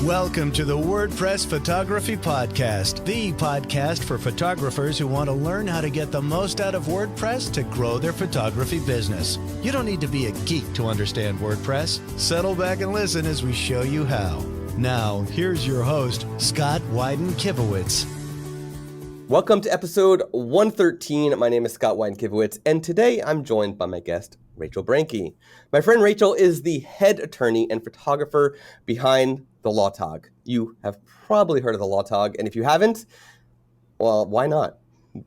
Welcome to the WordPress Photography Podcast, the podcast for photographers who want to learn how to get the most out of WordPress to grow their photography business. You don't need to be a geek to understand WordPress. Settle back and listen as we show you how. Now, here's your host, Scott Wyden-Kivowitz. Welcome to episode 113. My name is Scott Wyden-Kivowitz, and today I'm joined by my guest, Rachel Brenke. My friend Rachel is the head attorney and photographer behind the Law Tog. You have probably heard of the Law Tog, and if you haven't, well, why not?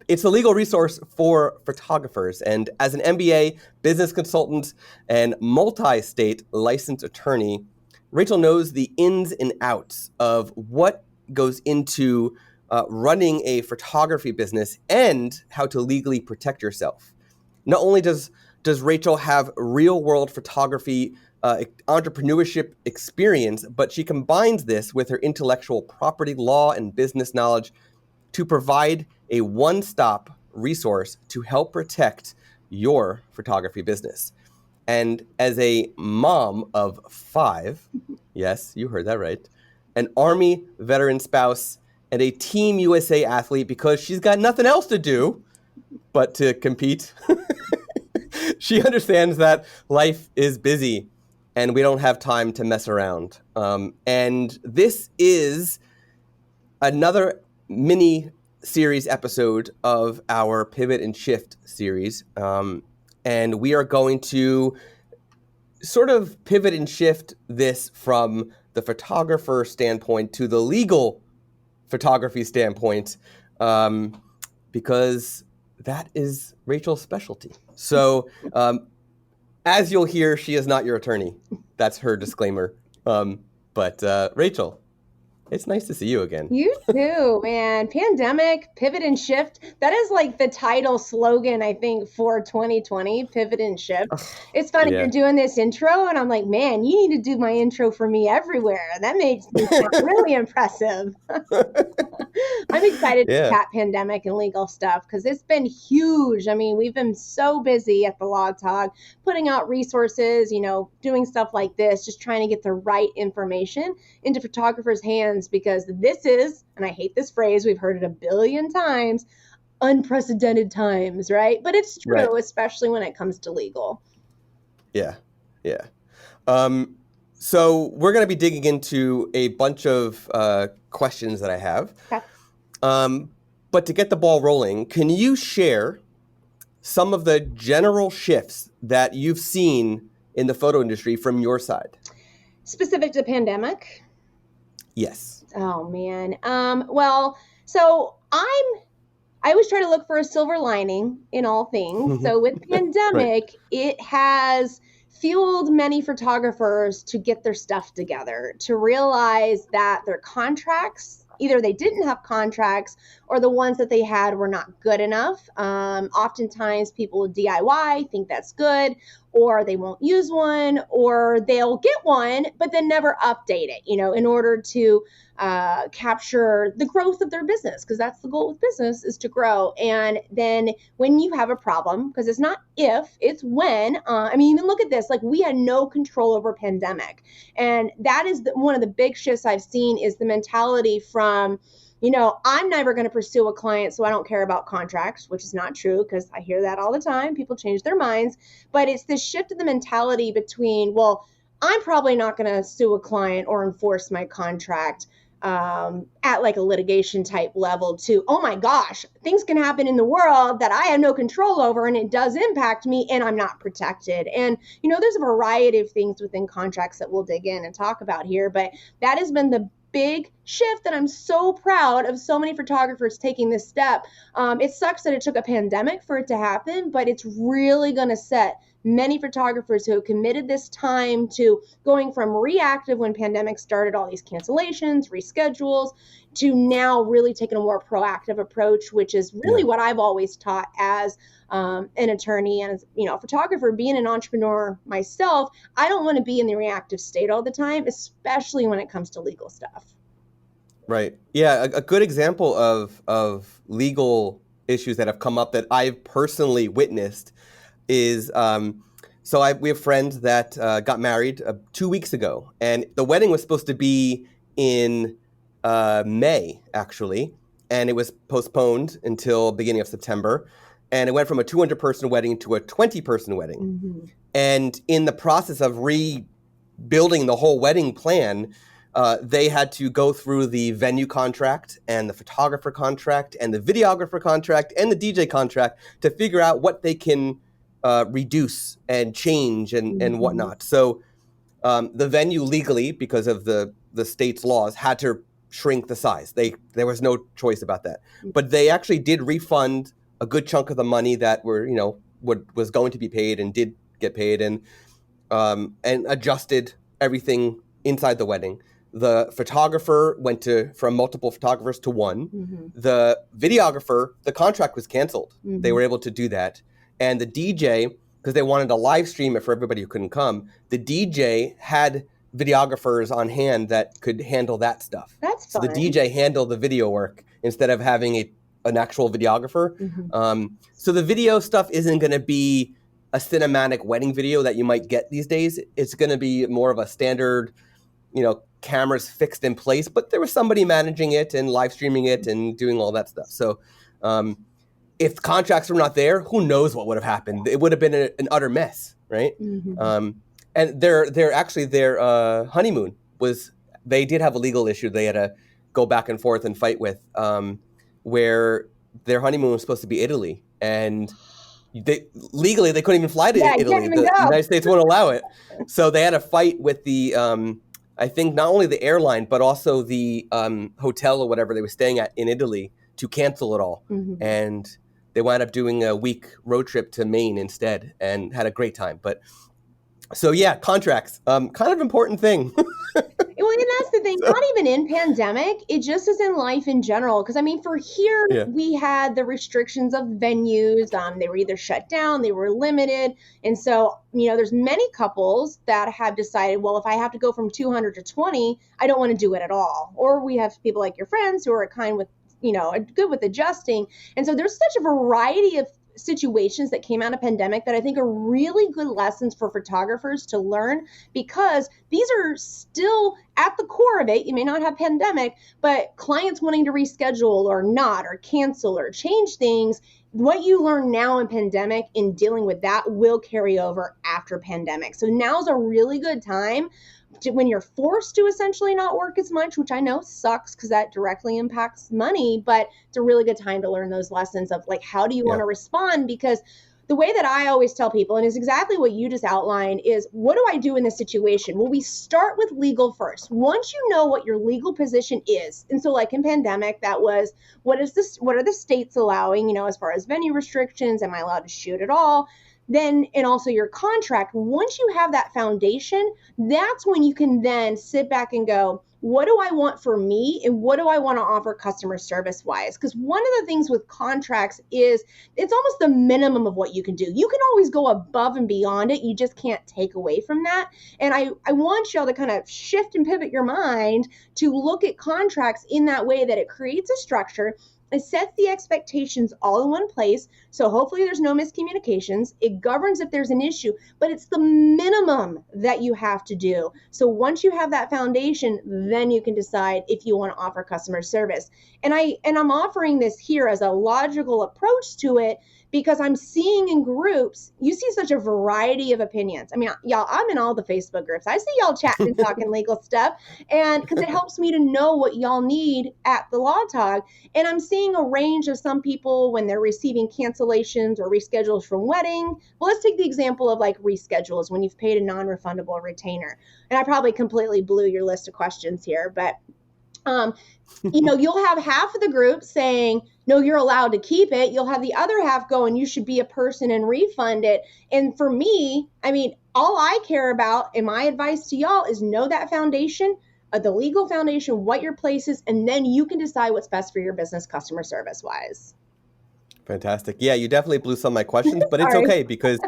It's a legal resource for photographers, and as an MBA, business consultant, and multi-state licensed attorney, Rachel knows the ins and outs of what goes into running a photography business and how to legally protect yourself. Not only does Rachel have real-world photography entrepreneurship experience, but she combines this with her intellectual property law and business knowledge to provide a one-stop resource to help protect your photography business. And as a mom of 5, yes, you heard that right, an Army veteran spouse, and a Team USA athlete because she's got nothing else to do but to compete, she understands that life is busy and we don't have time to mess around. And this is another mini series episode of our Pivot and Shift series. And we are going to sort of pivot and shift this from the photographer standpoint to the legal photography standpoint, because that is Rachel's specialty. So as you'll hear, she is not your attorney. That's her disclaimer. But Rachel, it's nice to see you again. You too, man. Pandemic, pivot and shift. That is like the title slogan, I think, for 2020, pivot and shift. It's funny, You're doing this intro, and I'm like, man, you need to do my intro for me everywhere. That makes me sound really impressive. I'm excited to chat pandemic and legal stuff because it's been huge. I mean, we've been so busy at the Law Tog, putting out resources, doing stuff like this, just trying to get the right information into photographers' hands, because this is, and I hate this phrase, we've heard it a billion times, unprecedented times, right? But it's true, right, especially when it comes to legal. Yeah. So we're going to be digging into a bunch of questions that I have. Okay. But to get the ball rolling, can you share some of the general shifts that you've seen in the photo industry from your side? Specific to the pandemic? Yes. Oh, man. Well, so I always try to look for a silver lining in all things. So with pandemic, right, it has fueled many photographers to get their stuff together, to realize that their contracts, either they didn't have contracts or the ones that they had were not good enough. Oftentimes people will DIY, think that's good, or they won't use one, or they'll get one, but then never update it, in order to capture the growth of their business, because that's the goal with business, is to grow. And then when you have a problem, because it's not if, it's when, even look at this, like we had no control over pandemic. And that is one of the big shifts I've seen, is the mentality from, I'm never going to pursue a client, so I don't care about contracts, which is not true, because I hear that all the time. People change their minds. But it's this shift in the mentality between, well, I'm probably not going to sue a client or enforce my contract at like a litigation type level, to, oh my gosh, things can happen in the world that I have no control over and it does impact me and I'm not protected. And, there's a variety of things within contracts that we'll dig in and talk about here, but that has been the big shift that I'm so proud of so many photographers taking this step. It sucks that it took a pandemic for it to happen, but it's really going to set many photographers who have committed this time to going from reactive when pandemic started, all these cancellations, reschedules, to now really taking a more proactive approach, which is really what I've always taught as an attorney and as a photographer. Being an entrepreneur myself, I don't want to be in the reactive state all the time, especially when it comes to legal stuff. Right. Yeah. A good example of legal issues that have come up that I've personally witnessed is we have friends that got married 2 weeks ago, and the wedding was supposed to be in May, actually, and it was postponed until beginning of September. And it went from a 200-person wedding to a 20-person wedding. Mm-hmm. And in the process of rebuilding the whole wedding plan, they had to go through the venue contract and the photographer contract and the videographer contract and the DJ contract to figure out what they can reduce and change and whatnot. So the venue legally, because of the state's laws, had to shrink the size. There was no choice about that. But they actually did refund a good chunk of the money that was going to be paid and did get paid, and adjusted everything inside the wedding. The photographer went from multiple photographers to one. Mm-hmm. The videographer, the contract was canceled. Mm-hmm. They were able to do that. And the DJ, because they wanted to live stream it for everybody who couldn't come, the DJ had videographers on hand that could handle that stuff. That's fun. So the DJ handled the video work instead of having an actual videographer. Mm-hmm. So the video stuff isn't going to be a cinematic wedding video that you might get these days. It's going to be more of a standard, cameras fixed in place, but there was somebody managing it and live streaming it and doing all that stuff. So if contracts were not there, who knows what would have happened? It would have been an utter mess, right? Mm-hmm. And their honeymoon they did have a legal issue they had to go back and forth and fight with, where their honeymoon was supposed to be Italy, and legally they couldn't even fly to Italy. The United States won't allow it. So they had a fight with the, I think not only the airline, but also the hotel or whatever they were staying at in Italy to cancel it all. Mm-hmm. And they wound up doing a week road trip to Maine instead and had a great time. But so yeah, contracts, kind of important thing. Well, and that's the thing, not even in pandemic, it just is in life in general. Because, for here, we had the restrictions of venues. They were either shut down, they were limited. And so, there's many couples that have decided, well, if I have to go from 200 to 20, I don't want to do it at all. Or we have people like your friends who are kind with, good with adjusting. And so there's such a variety of situations that came out of pandemic that I think are really good lessons for photographers to learn, because these are still at the core of it. You may not have pandemic, but clients wanting to reschedule or not, or cancel or change things. What you learn now in pandemic in dealing with that will carry over after pandemic. So now's a really good time when you're forced to essentially not work as much, which I know sucks because that directly impacts money, but it's a really good time to learn those lessons of how do you want to respond? Because the way that I always tell people, and is exactly what you just outlined, is what do I do in this situation? Well, we start with legal first. Once you know what your legal position is, and so in pandemic, that was, what are the states allowing, as far as venue restrictions, am I allowed to shoot at all? Then, and also your contract, once you have that foundation, that's when you can then sit back and go, what do I want for me and what do I want to offer customer service wise? Because one of the things with contracts is it's almost the minimum of what you can do. You can always go above and beyond it. You just can't take away from that. And I want y'all to kind of shift and pivot your mind to look at contracts in that way, that it creates a structure. It sets the expectations all in one place. So hopefully there's no miscommunications. It governs if there's an issue, but it's the minimum that you have to do. So once you have that foundation, then you can decide if you want to offer customer service. And I'm offering this here as a logical approach to it, because I'm seeing in groups, you see such a variety of opinions. Y'all, I'm in all the Facebook groups. I see y'all chatting and talking legal stuff, and because it helps me to know what y'all need at the Law Talk. And I'm seeing a range of some people when they're receiving cancellations or reschedules from wedding. Well, let's take the example of reschedules when you've paid a non-refundable retainer. And I probably completely blew your list of questions here, but you'll have half of the group saying, no, you're allowed to keep it. You'll have the other half going, you should be a person and refund it. And for me, all I care about, and my advice to y'all, is know that foundation, the legal foundation, what your place is, and then you can decide what's best for your business customer service wise. Fantastic. Yeah, you definitely blew some of my questions, but it's okay because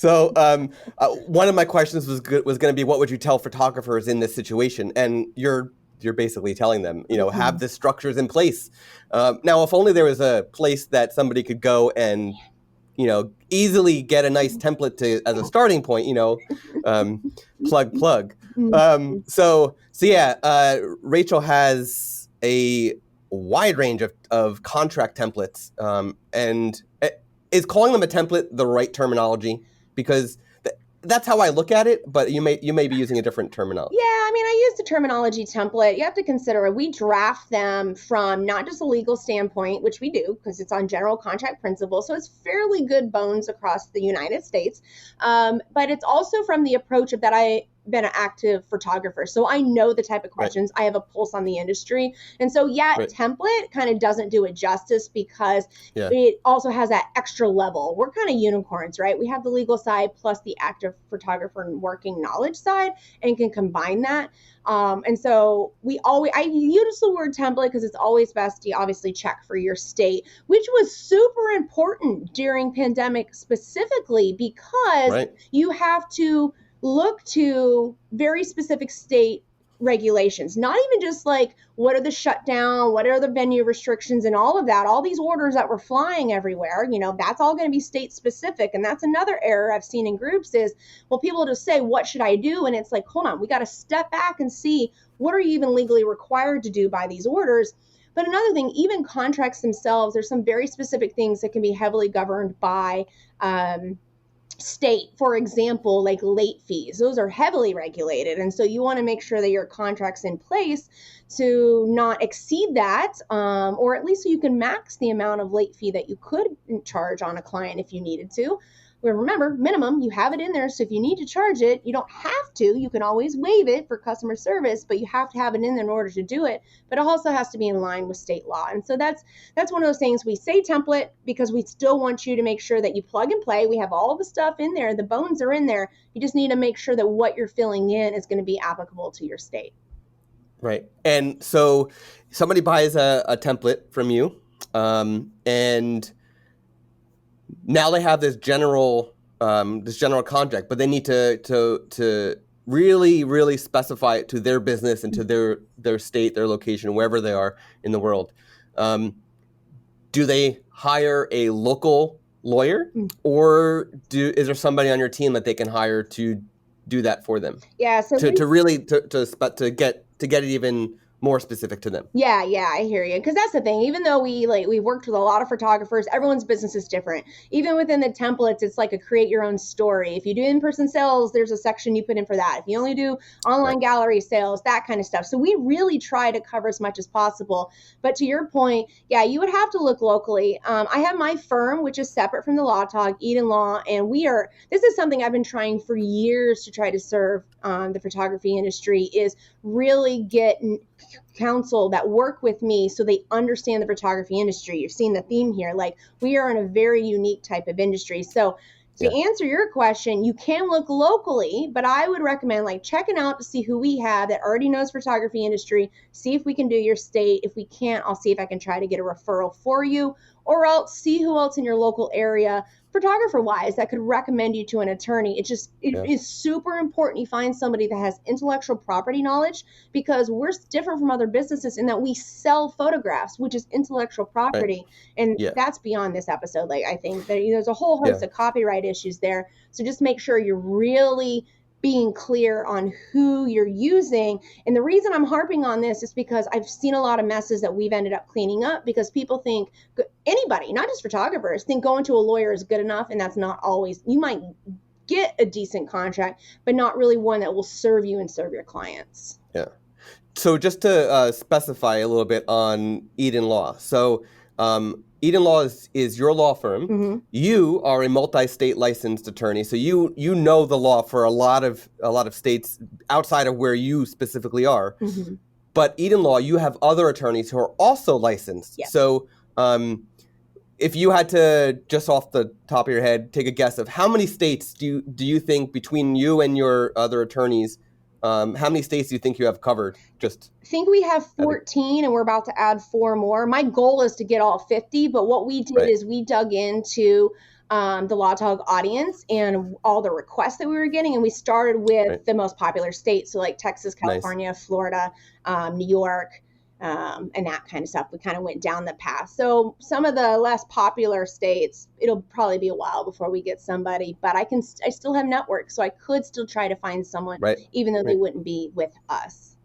one of my questions was going to be, what would you tell photographers in this situation? And you're basically telling them, have the structures in place. Now, if only there was a place that somebody could go and, easily get a nice template as a starting point, plug. So yeah, Rachel has a wide range of contract templates, and is calling them a template the right terminology? Because that's how I look at it, but you may be using a different terminology. Yeah, I mean, I use the terminology template. You have to consider we draft them from not just a legal standpoint, which we do because it's on general contract principles, so it's fairly good bones across the United States. But it's also from the approach of that I've been an active photographer, so I know the type of questions. Right. I have a pulse on the industry, and so right. Template kind of doesn't do it justice because it also has that extra level. We're kind of unicorns, right? We have the legal side plus the active photographer and working knowledge side, and can combine that. And so I use the word template because it's always best to obviously check for your state, which was super important during pandemic specifically because you have to look to very specific state regulations, not even just like what are the shutdown, what are the venue restrictions and all of that, all these orders that were flying everywhere, that's all going to be state specific. And that's another error I've seen in groups is, well, people just say, what should I do? And it's like, hold on, we got to step back and see what are you even legally required to do by these orders. But another thing, even contracts themselves, there's some very specific things that can be heavily governed by state. For example, like late fees, those are heavily regulated, and so you want to make sure that your contract's in place to not exceed that, or at least so you can max the amount of late fee that you could charge on a client if you needed to. Well, remember, minimum, you have it in there, so if you need to charge it, you don't have to. You can always waive it for customer service, but you have to have it in there in order to do it. But it also has to be in line with state law. And so that's one of those things. We say template because we still want you to make sure that you plug and play. We have all the stuff in there. The bones are in there. You just need to make sure that what you're filling in is going to be applicable to your state. Right. And so somebody buys a template from you, and now they have this general contract, but they need to really, really specify it to their business and to their state, their location, wherever they are in the world. Do they hire a local lawyer, or is there somebody on your team that they can hire to do that for them? Yeah. So to get it even more specific to them. Yeah, I hear you. Because that's the thing. Even though we've worked with a lot of photographers, everyone's business is different. Even within the templates, it's like a create your own story. If you do in-person sales, there's a section you put in for that. If you only do online gallery sales, that kind of stuff. So we really try to cover as much as possible. But to your point, yeah, you would have to look locally. I have my firm, which is separate from the Law Talk, Eden Law, and this is something I've been trying for years to try to serve the photography industry, is really get counsel that work with me so they understand the photography industry. You're seeing the theme here. Like, we are in a very unique type of industry. So to answer your question, you can look locally, but I would recommend checking out to see who we have that already knows photography industry, see if we can do your state. If we can't, I'll see if I can try to get a referral for you, or else see who else in your local area, photographer-wise, that could recommend you to an attorney. It is super important you find somebody that has intellectual property knowledge, because we're different from other businesses in that we sell photographs, which is intellectual property. And that's beyond this episode. I think that there's a whole host of copyright issues there. So just make sure you're really being clear on who you're using. And the reason I'm harping on this is because I've seen a lot of messes that we've ended up cleaning up, because people think, anybody, not just photographers, think going to a lawyer is good enough. And that's not always. You might get a decent contract, but not really one that will serve you and serve your clients. Yeah. So just to specify a little bit on Eden Law. So Eden Law is your law firm. Mm-hmm. You are a multi-state licensed attorney, so you know the law for a lot of states outside of where you specifically are. Mm-hmm. But Eden Law, you have other attorneys who are also licensed. Yes. So if you had to, just off the top of your head, take a guess of how many states do you think, between you and your other attorneys, how many states do you think you have covered? I think we have 14, and we're about to add 4 more. My goal is to get all 50, but what we did is we dug into the Law Talk audience and all the requests that we were getting, and we started with the most popular states, so like Texas, California, Florida, New York, and that kind of stuff. We kind of went down the path. So some of the less popular states, it'll probably be a while before we get somebody, but I still have network, so I could still try to find someone, even though they wouldn't be with us.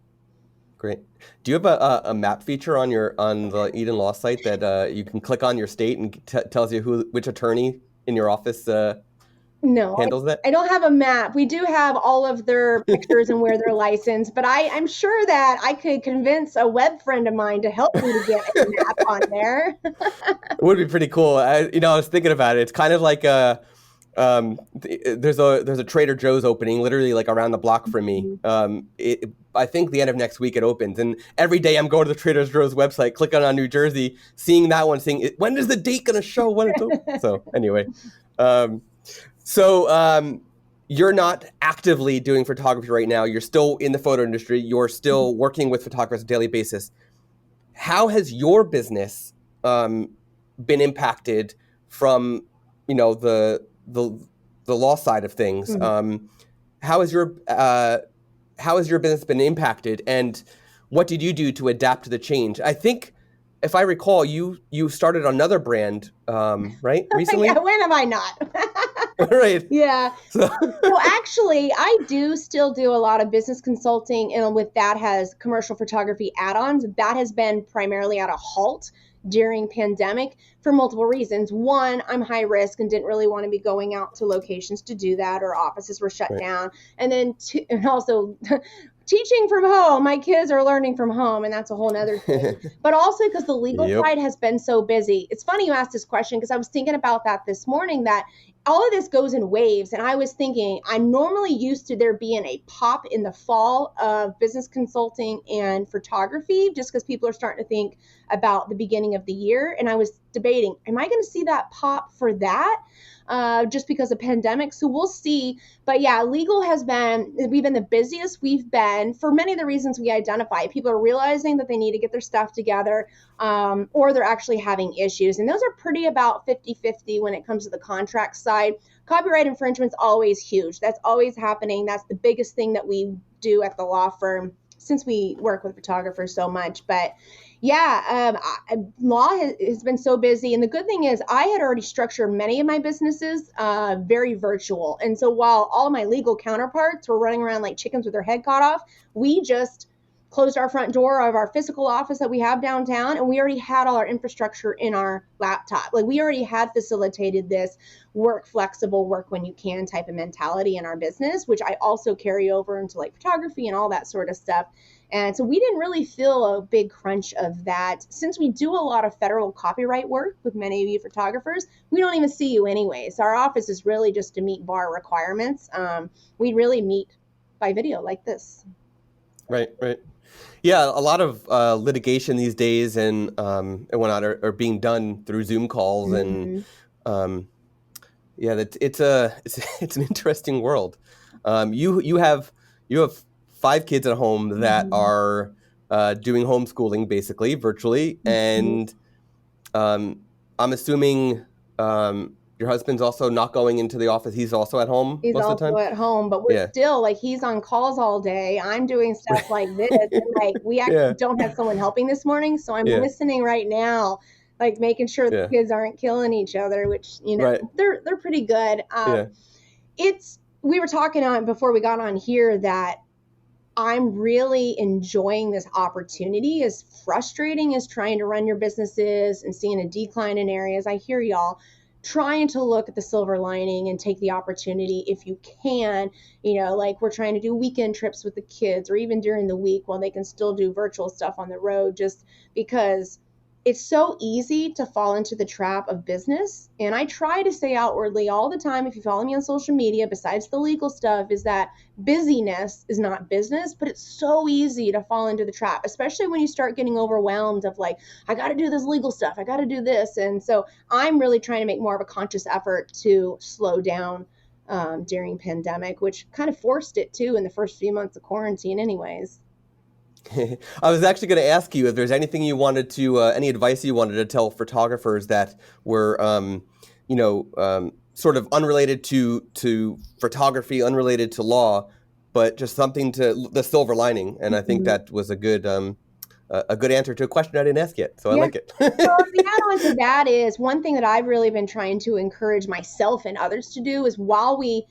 Great. Do you have a map feature on the Eden Law site that you can click on your state and tells you which attorney in your office handles that? I don't have a map. We do have all of their pictures and where they're licensed, but I'm sure that I could convince a web friend of mine to help me to get a map on there. It would be pretty cool. I was thinking about it. It's kind of like there's a Trader Joe's opening literally like around the block from me. I think the end of next week it opens, and every day I'm going to the Trader Joe's website, clicking on New Jersey, seeing that one, seeing when is the date going to show when it's open. So anyway. So you're not actively doing photography right now. You're still in the photo industry. You're still working with photographers on a daily basis. How has your business been impacted from, the law side of things? How has your business been impacted, and what did you do to adapt to the change? I think, if I recall, you started another brand, right, recently? Yeah, when am I not? Right. Yeah. So actually, I do still do a lot of business consulting, and with that has commercial photography add-ons. That has been primarily at a halt during pandemic for multiple reasons. One, I'm high risk and didn't really want to be going out to locations to do that, or offices were shut down. And then and also teaching from home, my kids are learning from home, and that's a whole nother thing. But also because the legal side has been so busy. It's funny you asked this question, because I was thinking about that this morning, that all of this goes in waves. And I was thinking, I'm normally used to there being a pop in the fall of business consulting and photography, just because people are starting to think about the beginning of the year. And I was debating, am I going to see that pop for that? Just because of pandemic. So we'll see. But yeah, legal we've been the busiest we've been for many of the reasons we identify. People are realizing that they need to get their stuff together, or they're actually having issues. And those are pretty about 50-50 when it comes to the contract side. Copyright infringement's always huge. That's always happening. That's the biggest thing that we do at the law firm, since we work with photographers so much. But yeah, law has been so busy. And the good thing is I had already structured many of my businesses very virtual. And so while all my legal counterparts were running around like chickens with their head cut off, we just closed our front door of our physical office that we have downtown, and we already had all our infrastructure in our laptop. Like, we already had facilitated this flexible work when you can type of mentality in our business, which I also carry over into like photography and all that sort of stuff. And so we didn't really feel a big crunch of that. Since we do a lot of federal copyright work with many of you photographers, we don't even see you anyway. So our office is really just to meet bar requirements. We really meet by video like this. Right. Yeah, a lot of litigation these days and whatnot are being done through Zoom calls, and it's an interesting world. You have 5 kids at home that are doing homeschooling basically virtually, and I'm assuming your husband's also not going into the office. He's also at home most of the time? He's also at home, but we're still, like, he's on calls all day. I'm doing stuff like this. And, like, we actually don't have someone helping this morning, so I'm listening right now, like, making sure the kids aren't killing each other, which, they're pretty good. We were talking on before we got on here that I'm really enjoying this opportunity. As frustrating as trying to run your businesses and seeing a decline in areas, I hear y'all. Trying to look at the silver lining and take the opportunity if you can, like we're trying to do weekend trips with the kids, or even during the week while they can still do virtual stuff on the road, just because it's so easy to fall into the trap of business. And I try to say outwardly all the time, if you follow me on social media, besides the legal stuff, is that busyness is not business, but it's so easy to fall into the trap, especially when you start getting overwhelmed of like, I got to do this legal stuff, I got to do this. And so I'm really trying to make more of a conscious effort to slow down during pandemic, which kind of forced it too in the first few months of quarantine anyways. I was actually going to ask you if there's anything you wanted to, any advice you wanted to tell photographers that were, sort of unrelated to photography, unrelated to law, but just something to the silver lining. And I think that was a good a good answer to a question I didn't ask yet. So I Yeah. like it. So the add-on to that is one thing that I've really been trying to encourage myself and others to do is while we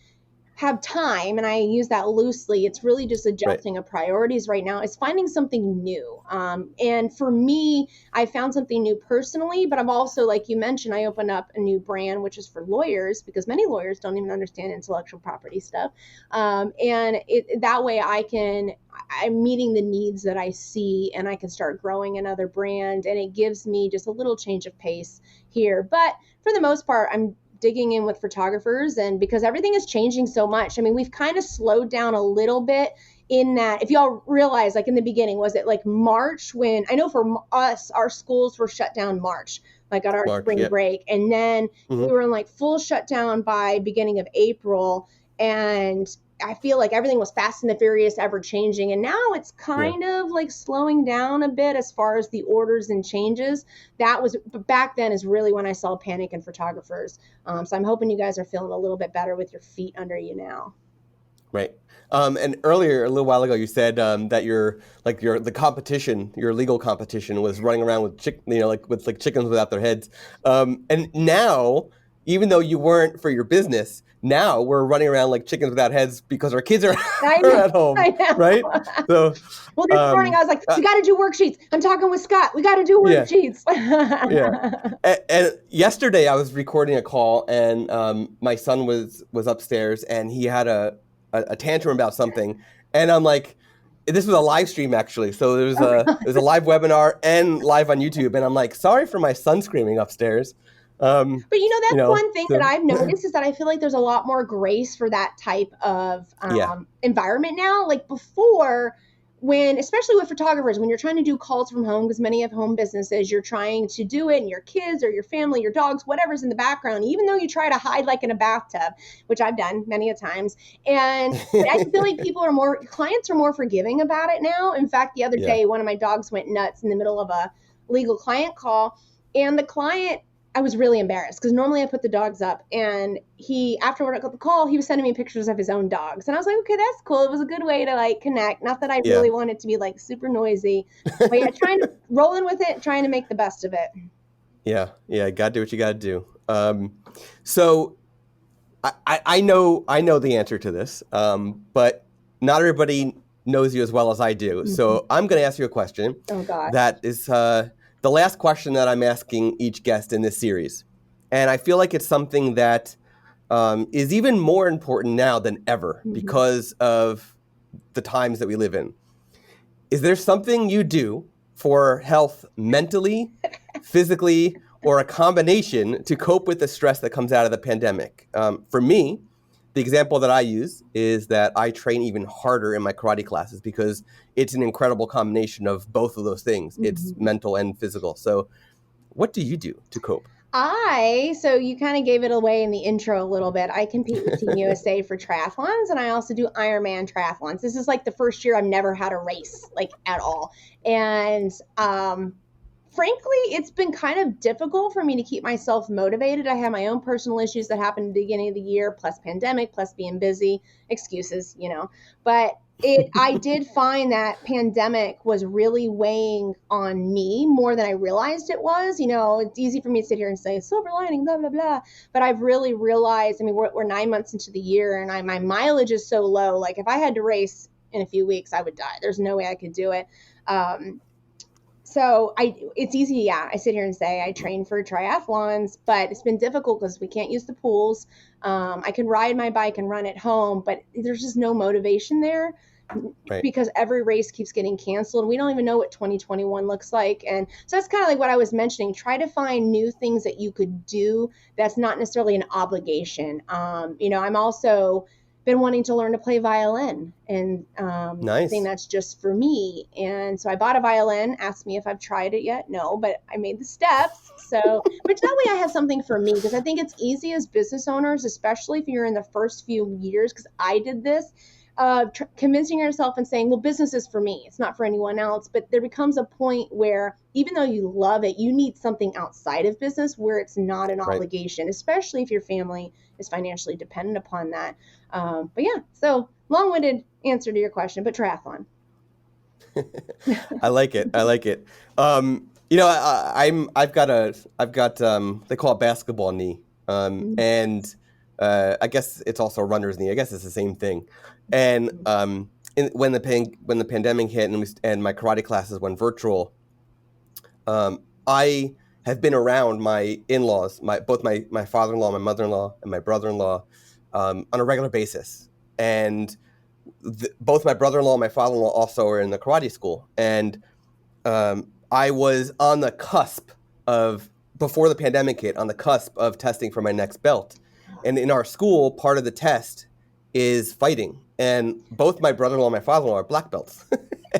have time, and I use that loosely, it's really just adjusting of priorities right now, is finding something new. And for me, I found something new personally, but I've also, like you mentioned, I opened up a new brand, which is for lawyers, because many lawyers don't even understand intellectual property stuff. And that way I'm meeting the needs that I see, and I can start growing another brand, and it gives me just a little change of pace here. But for the most part, I'm digging in with photographers, and because everything is changing so much, I mean, we've kind of slowed down a little bit in that. If y'all realize, like in the beginning, was it like March when, I know for us, our schools were shut down March, like on our spring break. And then we were in like full shutdown by beginning of April. And I feel like everything was fast and the furious, ever changing. And now it's kind of like slowing down a bit as far as the orders and changes. That was back then is really when I saw panic in photographers. So I'm hoping you guys are feeling a little bit better with your feet under you now. Right. And earlier, a little while ago, you said that your legal competition was running around with chickens without their heads. And now, even though you weren't for your business, now we're running around like chickens without heads because our kids are at home, right? So, well, this morning I was like, we got to do worksheets. I'm talking with Scott. We got to do worksheets. And yesterday I was recording a call, and my son was upstairs, and he had a tantrum about something, and I'm like, this was a live stream actually, so there was a live webinar and live on YouTube, and I'm like, sorry for my son screaming upstairs. But that's one thing that I've noticed is that I feel like there's a lot more grace for that type of environment now. Like before, when, especially with photographers, when you're trying to do calls from home, because many have home businesses, you're trying to do it, and your kids or your family, your dogs, whatever's in the background, even though you try to hide like in a bathtub, which I've done many a times. And I feel like clients are more forgiving about it now. In fact, the other day, one of my dogs went nuts in the middle of a legal client call, and the client, I was really embarrassed because normally I put the dogs up, and after I got the call, he was sending me pictures of his own dogs. And I was like, okay, that's cool. It was a good way to like connect. Not that I really wanted to be like super noisy, but trying to roll in with it, trying to make the best of it. Yeah. Got to do what you got to do. So I know the answer to this, but not everybody knows you as well as I do. Mm-hmm. So I'm going to ask you a question. Oh God. That is, the last question that I'm asking each guest in this series. And I feel like it's something that is even more important now than ever because of the times that we live in. Is there something you do for health mentally, physically, or a combination to cope with the stress that comes out of the pandemic? For me, the example that I use is that I train even harder in my karate classes because it's an incredible combination of both of those things. It's mental and physical. So what do you do to cope? So you kind of gave it away in the intro a little bit. I compete with Team USA for triathlons, and I also do Ironman triathlons. This is like the first year I've never had a race, like at all. And frankly, it's been kind of difficult for me to keep myself motivated. I have my own personal issues that happened at the beginning of the year, plus pandemic, plus being busy, excuses, but I did find that pandemic was really weighing on me more than I realized it was. It's easy for me to sit here and say silver lining, blah, blah, blah. But I've really realized, we're 9 months into the year, and my mileage is so low. Like if I had to race in a few weeks, I would die. There's no way I could do it. So it's easy. Yeah. I sit here and say I train for triathlons, but it's been difficult because we can't use the pools. I can ride my bike and run at home, but there's just no motivation there because every race keeps getting canceled. We don't even know what 2021 looks like. And so that's kind of like what I was mentioning. Try to find new things that you could do. That's not necessarily an obligation. I'm also been wanting to learn to play violin, and I think that's just for me. And so I bought a violin. Asked me if I've tried it yet. No, but I made the steps. So, which that way I have something for me, because I think it's easy as business owners, especially if you're in the first few years, because I did this, convincing yourself and saying, well, business is for me. It's not for anyone else. But there becomes a point where even though you love it, you need something outside of business where it's not an obligation, especially if your family is financially dependent upon that. But yeah, so long-winded answer to your question, but triathlon. I like it. I like it. You know, I've got they call it basketball knee. And I guess it's also runner's knee. I guess it's the same thing. And when the pandemic hit and my karate classes went virtual, I have been around my in-laws, both my father-in-law, my mother-in-law, and my brother-in-law on a regular basis. And both my brother-in-law and my father-in-law also are in the karate school. And I was on the cusp of, before the pandemic hit, on the cusp of testing for my next belt. And in our school, part of the test is fighting. And both my brother-in-law and my father-in-law are black belts.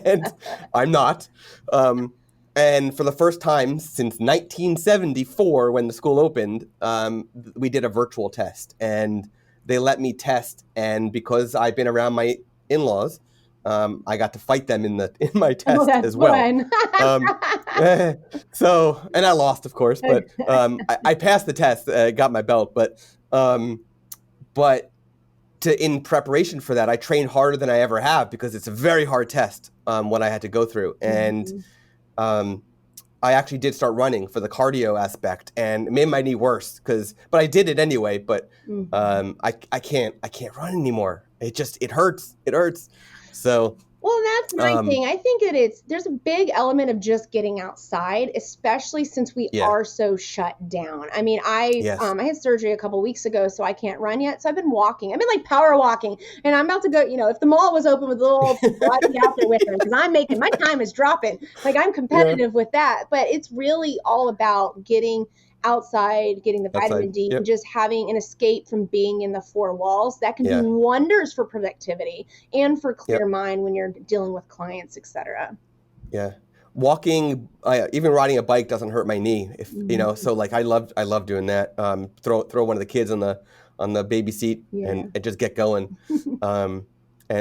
And I'm not. And for the first time since 1974, when the school opened, we did a virtual test. And they let me test. And because I've been around my in-laws, I got to fight them in my test as well. So, and I lost, of course, but I passed the test, got my belt. But in preparation for that, I trained harder than I ever have, because it's a very hard test what I had to go through. And I actually did start running for the cardio aspect, and it made my knee worse but I did it anyway. But I can't run anymore. It hurts. It hurts. So. Well, that's my thing. I think there's a big element of just getting outside, especially since we are so shut down. I mean, I had surgery a couple weeks ago, so I can't run yet. So I've been walking. I've been like power walking, and I'm about to go, if the mall was open with a little, I'd be out there with her, because my time is dropping. Like, I'm competitive with that, but it's really all about getting outside, getting the vitamin D, and just having an escape from being in the four walls. That can do wonders for productivity and for clear mind when you're dealing with clients, etc. Yeah. Walking, even riding a bike doesn't hurt my knee. So like I love doing that. Throw one of the kids on the baby seat and just get going. And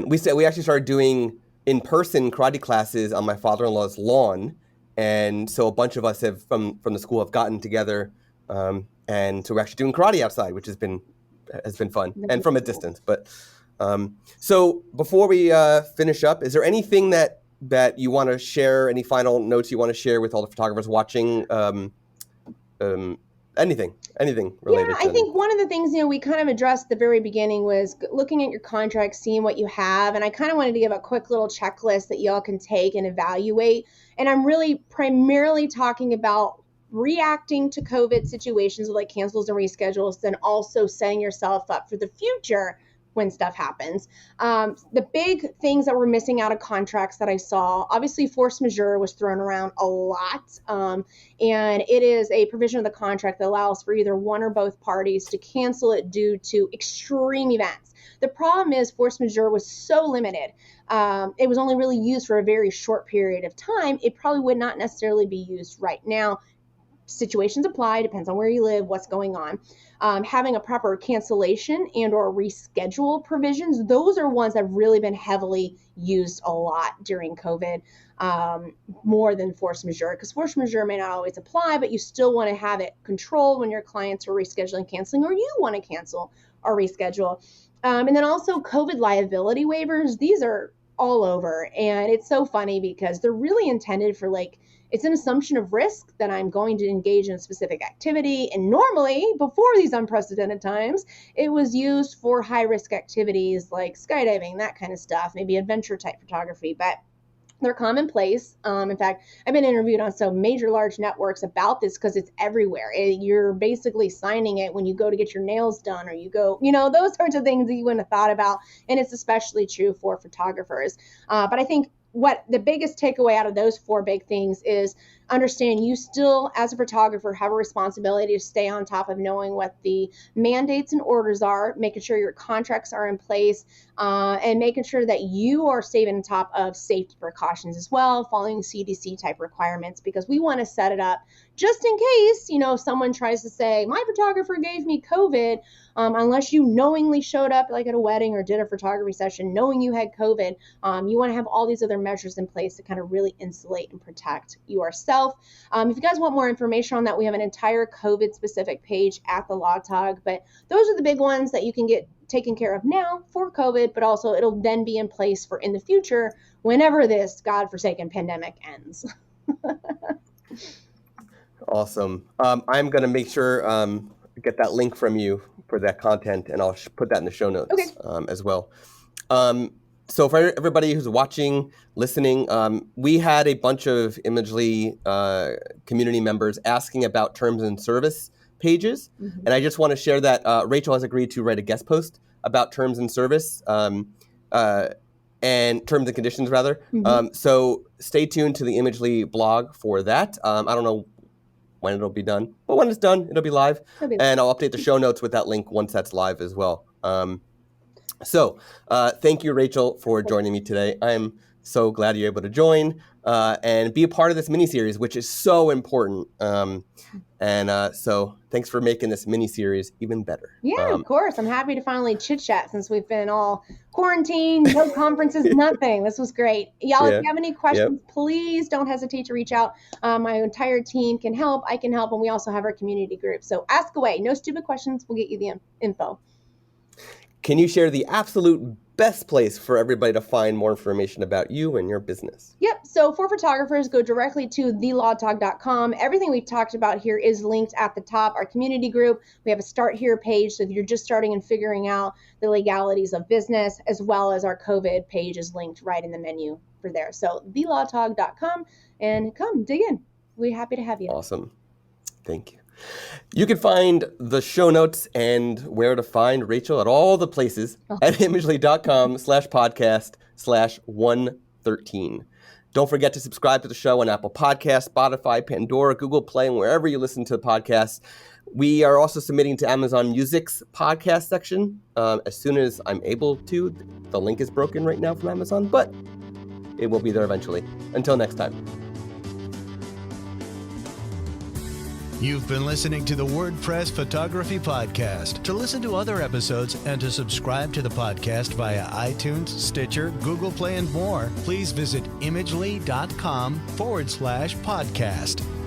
we actually started doing in-person karate classes on my father-in-law's lawn. And so a bunch of us from the school have gotten together, and so we're actually doing karate outside, which has been fun, and from a distance. But so before we finish up, is there anything that you want to share? Any final notes you want to share with all the photographers watching? Anything related? Yeah, I think one of the things we kind of addressed at the very beginning was looking at your contract, seeing what you have, and I kind of wanted to give a quick little checklist that y'all can take and evaluate. And I'm really primarily talking about reacting to COVID situations like cancels and reschedules, then also setting yourself up for the future when stuff happens. The big things that were missing out of contracts that I saw, obviously force majeure was thrown around a lot. And it is a provision of the contract that allows for either one or both parties to cancel it due to extreme events. The problem is force majeure was so limited. It was only really used for a very short period of time. It probably would not necessarily be used right now. Situations apply, depends on where you live, what's going on. Having a proper cancellation and or reschedule provisions, those are ones that have really been heavily used a lot during COVID, more than force majeure, because force majeure may not always apply, but you still want to have it controlled when your clients are rescheduling, canceling, or you want to cancel or reschedule. And then also COVID liability waivers, these are all over, and it's so funny because they're really intended for it's an assumption of risk that I'm going to engage in a specific activity. And normally, before these unprecedented times, it was used for high-risk activities like skydiving, that kind of stuff, maybe adventure-type photography. But they're commonplace. In fact, I've been interviewed on some major large networks about this because it's everywhere. You're basically signing it when you go to get your nails done, or you go, those sorts of things that you wouldn't have thought about. And it's especially true for photographers. But I think what the biggest takeaway out of those four big things is understand you still, as a photographer, have a responsibility to stay on top of knowing what the mandates and orders are, making sure your contracts are in place, and making sure that you are staying on top of safety precautions as well, following CDC type requirements, because we want to set it up just in case, if someone tries to say, my photographer gave me COVID, unless you knowingly showed up like at a wedding or did a photography session knowing you had COVID, you want to have all these other measures in place to kind of really insulate and protect yourself myself. If you guys want more information on that, we have an entire COVID-specific page at the Law Tog. But those are the big ones that you can get taken care of now for COVID, but also it'll then be in place for in the future whenever this godforsaken pandemic ends. Awesome. I'm going to make sure get that link from you for that content, and I'll put that in the show notes as well. So for everybody who's watching, listening, we had a bunch of Imagely community members asking about terms and service pages. And I just want to share that Rachel has agreed to write a guest post about terms and service and terms and conditions, rather. So stay tuned to the Imagely blog for that. I don't know when it'll be done, but when it's done, it'll be live. And I'll update the show notes with that link once that's live as well. So thank you, Rachel, for joining me today. I'm so glad you're able to join and be a part of this mini-series, which is so important. So thanks for making this mini-series even better. Yeah, of course. I'm happy to finally chit-chat since we've been all quarantined, no conferences, nothing. This was great. Y'all, if you have any questions, please don't hesitate to reach out. My entire team can help. I can help. And we also have our community group. So ask away. No stupid questions. We'll get you the info. Can you share the absolute best place for everybody to find more information about you and your business? Yep. So for photographers, go directly to thelawtog.com. Everything we've talked about here is linked at the top. Our community group, we have a Start Here page. So if you're just starting and figuring out the legalities of business, as well as our COVID page is linked right in the menu for there. So thelawtog.com, and come dig in. We're happy to have you. Awesome. Thank you. You can find the show notes and where to find Rachel at all the places at imagely.com/podcast/113. Don't forget to subscribe to the show on Apple Podcasts, Spotify, Pandora, Google Play, and wherever you listen to podcasts. We are also submitting to Amazon Music's podcast section as soon as I'm able to. The link is broken right now from Amazon, but it will be there eventually. Until next time. You've been listening to the WordPress Photography Podcast. To listen to other episodes and to subscribe to the podcast via iTunes, Stitcher, Google Play, and more, please visit imagely.com/podcast.